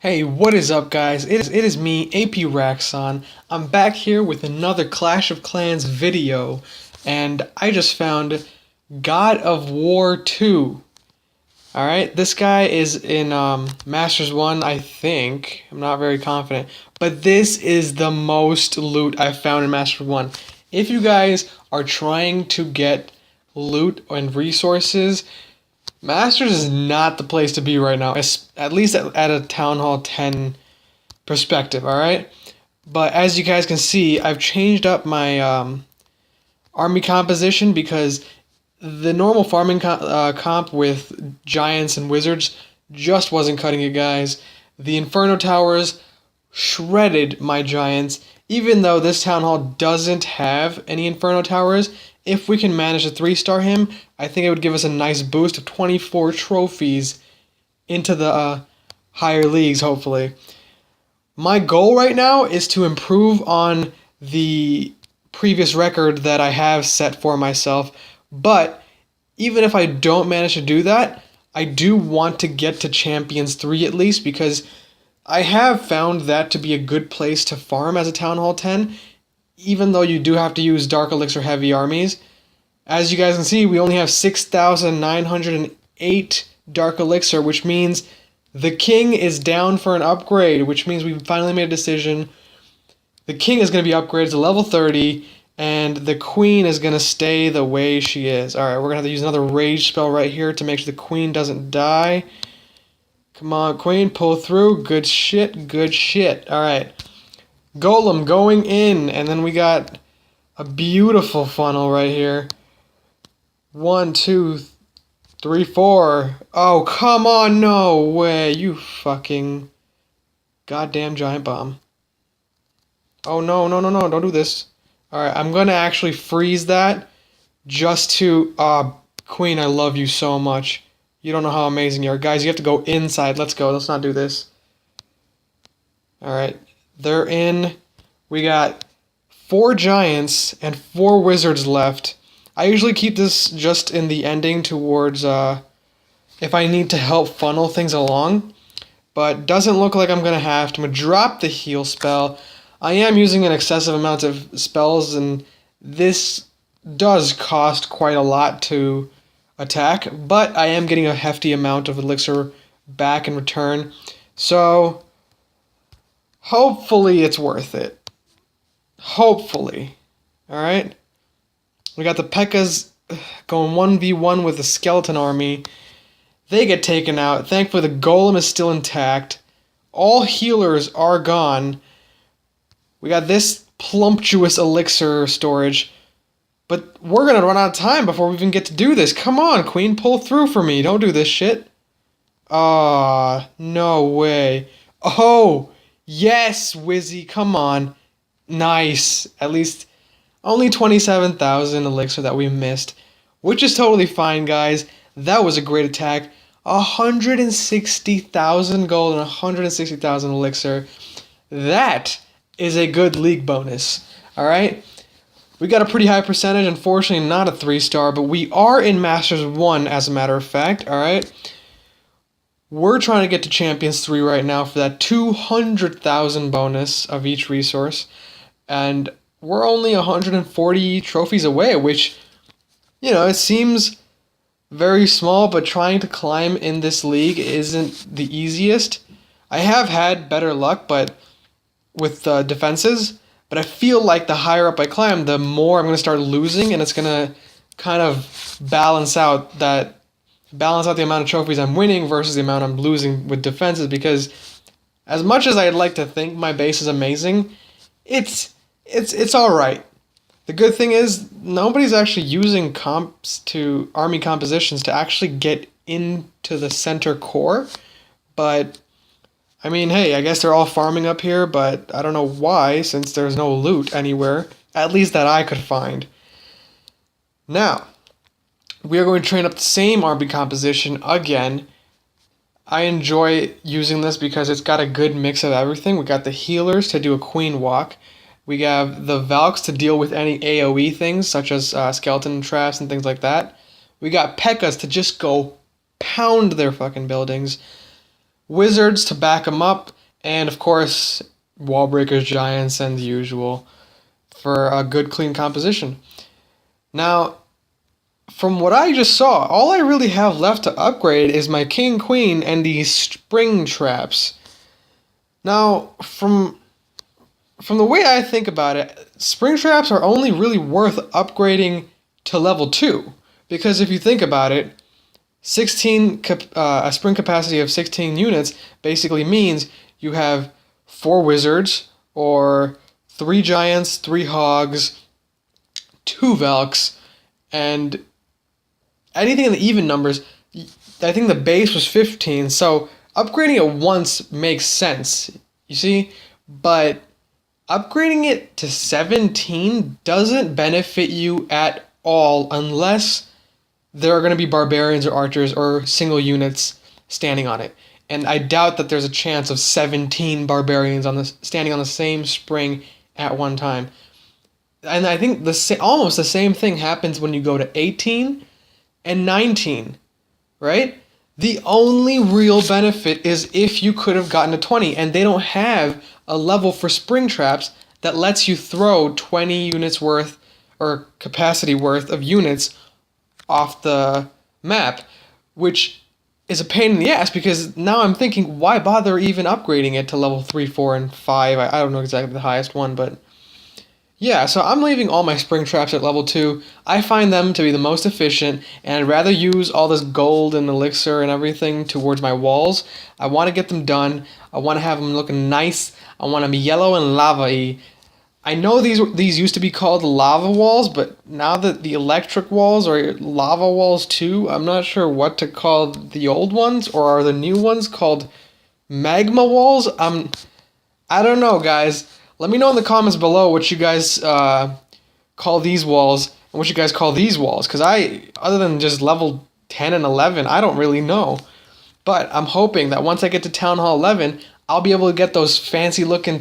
Hey, what is up, guys? It is me, APraxon. I'm back here with another Clash of Clans video, and I just found God of War 2. Alright, this guy is in Masters 1, I think. I'm not very confident. But this is the most loot I've found in Masters 1. If you guys are trying to get loot and resources, Masters is not the place to be right now, at least at a Town Hall 10 perspective, alright? But as you guys can see, I've changed up my army composition because the normal farming comp with giants and wizards just wasn't cutting it, guys. The Inferno Towers shredded my giants, even though this Town Hall doesn't have any Inferno Towers. If we can manage to 3-star him, I think it would give us a nice boost of 24 trophies into the higher leagues, hopefully. My goal right now is to improve on the previous record that I have set for myself, but even if I don't manage to do that, I do want to get to Champions 3 at least, because I have found that to be a good place to farm as a Town Hall 10, even though you do have to use Dark Elixir heavy armies. As you guys can see, we only have 6,908 Dark Elixir, which means the King is down for an upgrade, which means we finally made a decision. The King is going to be upgraded to level 30, and the Queen is going to stay the way she is. Alright, we're going to have to use another Rage spell right here to make sure the Queen doesn't die. Come on, Queen, pull through. Good shit, good shit. Alright. Golem going in, and then we got a beautiful funnel right here. 1, 2, 3, 4. Oh, come on, no way. You fucking goddamn giant bomb. Oh, no, no, no, no, don't do this. Alright, I'm gonna actually freeze that just to... Queen, I love you so much. You don't know how amazing you are. Guys, you have to go inside. Let's go. Let's not do this. Alright. They're in. We got 4 giants and 4 wizards left. I usually keep this just in the ending towards if I need to help funnel things along. But doesn't look like I'm going to have to. I'm going to drop the heal spell. I am using an excessive amount of spells, and this does cost quite a lot to attack. But I am getting a hefty amount of elixir back in return. So... hopefully it's worth it. Hopefully. Alright? We got the P.E.K.K.A.s going 1v1 with the skeleton army. They get taken out. Thankfully the golem is still intact. All healers are gone. We got this plumptuous elixir storage. But we're gonna run out of time before we even get to do this. Come on, Queen, pull through for me. Don't do this shit. No way. Oh! Yes, Wizzy, come on. Nice. At least only 27,000 elixir that we missed, which is totally fine, guys. That was a great attack. 160,000 gold and 160,000 elixir. That is a good league bonus. Alright? We got a pretty high percentage. Unfortunately, not a 3-star, but we are in Masters 1, as a matter of fact. Alright? We're trying to get to Champions 3 right now for that 200,000 bonus of each resource. And we're only 140 trophies away, which, you know, it seems very small, but trying to climb in this league isn't the easiest. I have had better luck with defenses, but I feel like the higher up I climb, the more I'm going to start losing, and it's going to kind of balance out the amount of trophies I'm winning versus the amount I'm losing with defenses, because as much as I'd like to think my base is amazing, it's alright. The good thing is nobody's actually using army compositions to actually get into the center core, but I mean, hey, I guess they're all farming up here, but I don't know why, since there's no loot anywhere, at least that I could find. Now, we are going to train up the same army composition again. I enjoy using this because it's got a good mix of everything. We got the healers to do a queen walk. We have the Valks to deal with any AoE things, such as skeleton traps and things like that. We got P.E.K.K.A.s to just go pound their fucking buildings. wizards to back them up, and of course, wall breakers, giants, and the usual for a good clean composition. Now, from what I just saw, all I really have left to upgrade is my king, queen, and these spring traps. Now, from the way I think about it, spring traps are only really worth upgrading to level 2. Because if you think about it, a spring capacity of 16 units basically means you have 4 wizards, or 3 giants, 3 hogs, 2 velks, and anything in the even numbers. I think the base was 15, so upgrading it once makes sense, you see? But upgrading it to 17 doesn't benefit you at all unless there are going to be barbarians or archers or single units standing on it. And I doubt that there's a chance of 17 barbarians standing on the same spring at one time. And I think almost the same thing happens when you go to 18 and 19, right? The only real benefit is if you could have gotten to 20, and they don't have a level for spring traps that lets you throw 20 units worth or capacity worth of units off the map, which is a pain in the ass, because now I'm thinking, why bother even upgrading it to level 3, 4, and 5? I don't know exactly the highest one, but yeah, so I'm leaving all my spring traps at level 2. I find them to be the most efficient, and I'd rather use all this gold and elixir and everything towards my walls. I want to get them done. I want to have them looking nice. I want them yellow and lava-y. I know these used to be called lava walls, but now that the electric walls are lava walls too, I'm not sure what to call the old ones, or are the new ones called magma walls? I don't know, guys. Let me know in the comments below what you guys call these walls and what you guys call these walls, because other than just level 10 and 11, I don't really know. But I'm hoping that once I get to Town Hall 11, I'll be able to get those fancy looking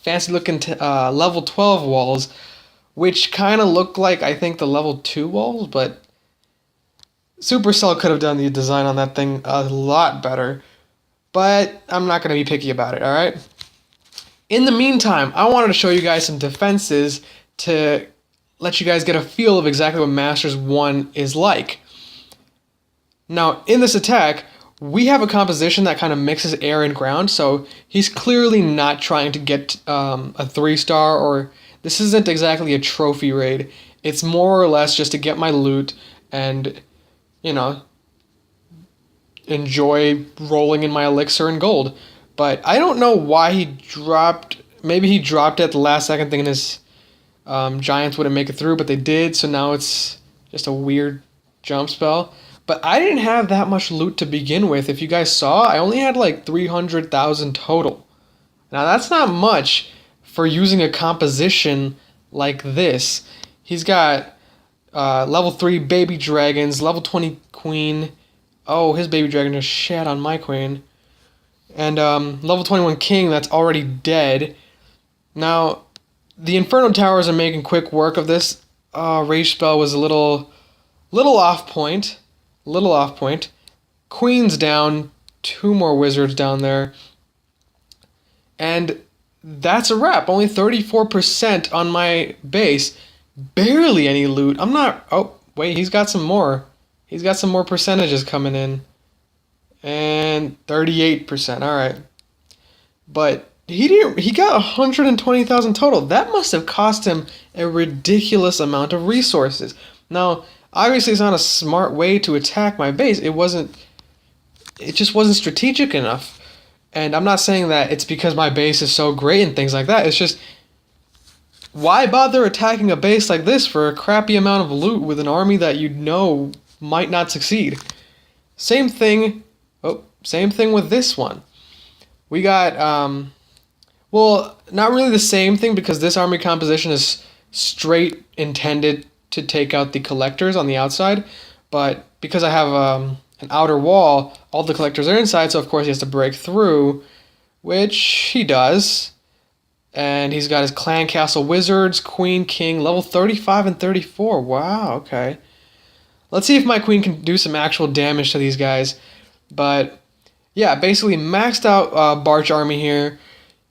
fancy looking level 12 walls, which kind of look like, I think, the level 2 walls, but Supercell could have done the design on that thing a lot better. But I'm not going to be picky about it, alright? In the meantime, I wanted to show you guys some defenses to let you guys get a feel of exactly what Masters 1 is like. Now, in this attack, we have a composition that kind of mixes air and ground, so he's clearly not trying to get a 3-star, or this isn't exactly a trophy raid. It's more or less just to get my loot and, you know, enjoy rolling in my elixir and gold. But I don't know why he dropped. Maybe he dropped it at the last second thinking his giants wouldn't make it through, but they did, so now it's just a weird jump spell. But I didn't have that much loot to begin with. If you guys saw, I only had like 300,000 total. Now that's not much for using a composition like this. He's got level 3 baby dragons, level 20 queen. Oh, his baby dragon just shat on my queen. And level 21 king that's already dead. Now, the Inferno Towers are making quick work of this. Rage spell was a little off point. Queen's down. 2 more wizards down there. And that's a wrap. Only 34% on my base. Barely any loot. I'm not... Oh, wait, he's got some more. He's got some more percentages coming in. And 38%, alright. But he got 120,000 total. That must have cost him a ridiculous amount of resources. Now, obviously it's not a smart way to attack my base. It just wasn't strategic enough. And I'm not saying that it's because my base is so great and things like that. It's just, why bother attacking a base like this for a crappy amount of loot with an army that you know might not succeed? Same thing with this one. We got, well, not really the same thing, because this army composition is straight intended to take out the collectors on the outside, but because I have an outer wall, all the collectors are inside, so of course he has to break through, which he does. And he's got his clan castle wizards, queen, king, level 35 and 34. Wow, okay. Let's see if my queen can do some actual damage to these guys. But yeah, basically maxed out Barch army here.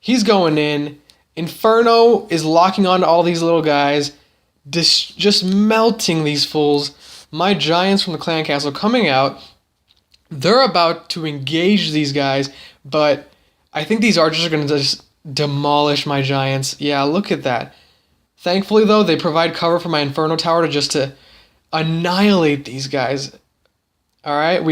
He's going in. Inferno is locking onto all these little guys, just melting these fools. My giants from the clan castle coming out. They're about to engage these guys, but I think these archers are going to just demolish my giants. Yeah, look at that. Thankfully, though, they provide cover for my Inferno Tower to annihilate these guys. Alright,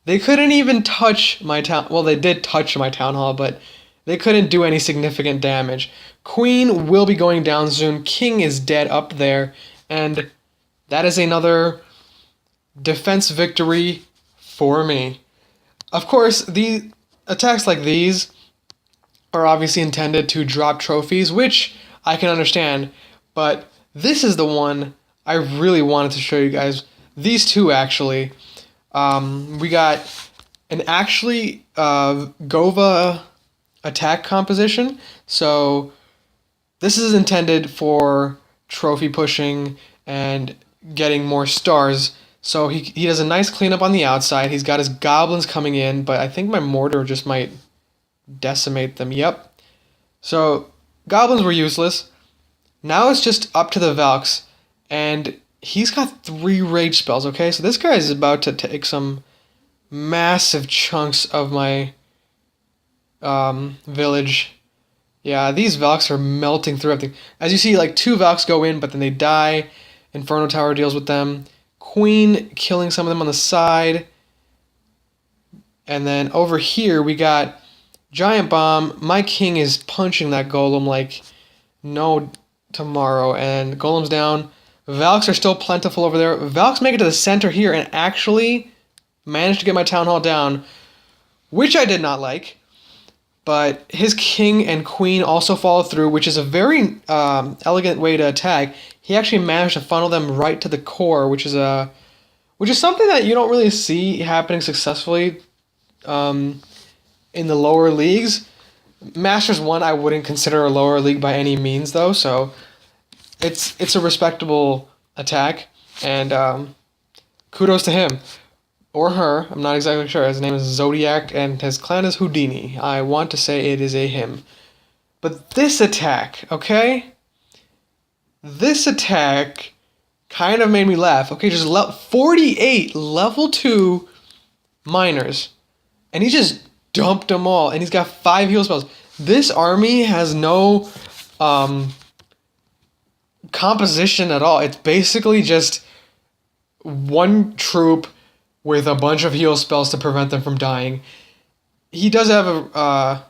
they couldn't even touch my town. Well, they did touch my town hall, but they couldn't do any significant damage. Queen will be going down soon. King is dead up there. And that is another defense victory for me. Of course, the attacks like these are obviously intended to drop trophies, which I can understand. But this is the one I really wanted to show you guys. These two, actually. We got an actually Gova attack composition. So this is intended for trophy pushing and getting more stars. So he does a nice cleanup on the outside. He's got his goblins coming in, but I think my mortar just might decimate them. Yep. So goblins were useless. Now it's just up to the Valks, and he's got 3 rage spells, okay? So this guy is about to take some massive chunks of my village. Yeah, these Valks are melting through everything. As you see, like 2 Valks go in, but then they die. Inferno Tower deals with them. Queen killing some of them on the side. And then over here we got Giant Bomb. My king is punching that golem like no tomorrow. And golem's down. Valks are still plentiful over there. Valks make it to the center here and actually managed to get my town hall down, which I did not like. But his king and queen also follow through, which is a very elegant way to attack. He actually managed to funnel them right to the core, which is something that you don't really see happening successfully in the lower leagues. Masters 1 I wouldn't consider a lower league by any means, though, so it's a respectable attack, and kudos to him. Or her, I'm not exactly sure. His name is Zodiac, and his clan is Houdini. I want to say it is a him. But this attack, okay? This attack kind of made me laugh. Okay, just 48 level 2 miners. And he just dumped them all, and he's got 5 heal spells. This army has no composition at all. It's basically just one troop with a bunch of heal spells to prevent them from dying. He does have a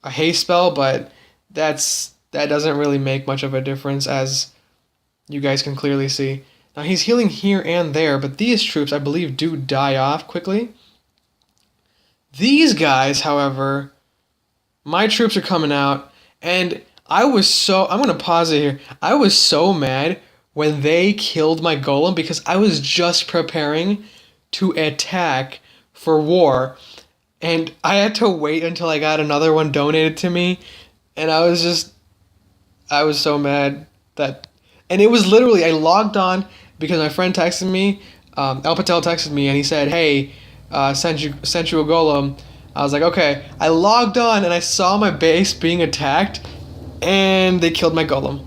haste spell, but that doesn't really make much of a difference, as you guys can clearly see. Now he's healing here and there, but these troops, I believe, do die off quickly. These guys, however, my troops are coming out, and I'm going to pause it here. I was so mad when they killed my golem because I was just preparing to attack for war, and I had to wait until I got another one donated to me, and I was so mad and it was literally, I logged on because my friend texted me, El Patel texted me, and he said, hey, sent you a golem. I was like, okay. I logged on and I saw my base being attacked, and they killed my golem.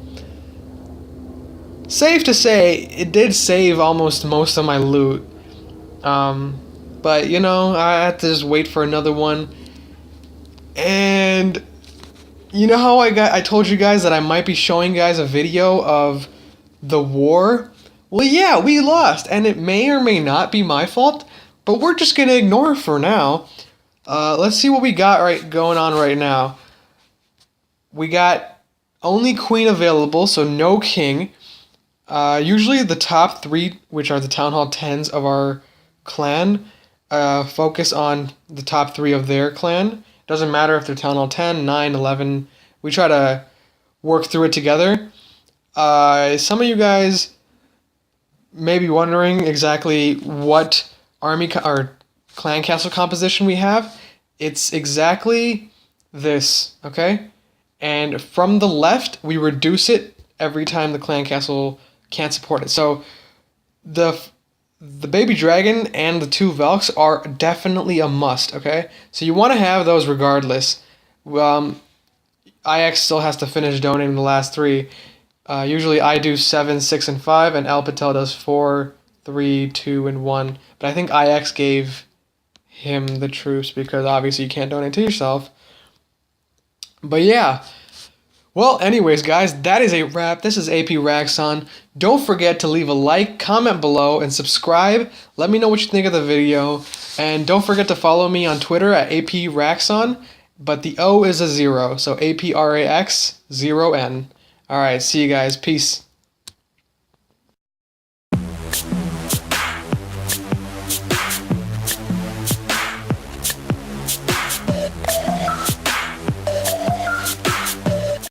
Safe to say, it did save almost most of my loot. But you know, I had to just wait for another one. And you know how I told you guys that I might be showing you guys a video of the war? Well, yeah, we lost, and it may or may not be my fault, but we're just gonna ignore it for now. Let's see what we got going on right now. We got only queen available, so no king. Usually the top 3, which are the Town Hall 10s of our clan, focus on the top 3 of their clan. Doesn't matter if they're Town Hall 10, 9, 11. We try to work through it together. Some of you guys may be wondering exactly what army or clan castle composition we have. It's exactly this, okay? And from the left, we reduce it every time the clan castle can't support it. So the the baby dragon and the 2 Velks are definitely a must, okay? So you want to have those regardless. IX still has to finish donating the last 3. Usually I do 7, 6, and 5, and El Patel does 4, 3, 2, and 1. But I think IX gave him the troops because obviously you can't donate to yourself. But yeah. Well, anyways, guys, that is a wrap. This is APraxon. Don't forget to leave a like, comment below, and subscribe. Let me know what you think of the video. And don't forget to follow me on Twitter at APraxon, but the O is a 0, so APRAX0N. Alright, see you guys. Peace.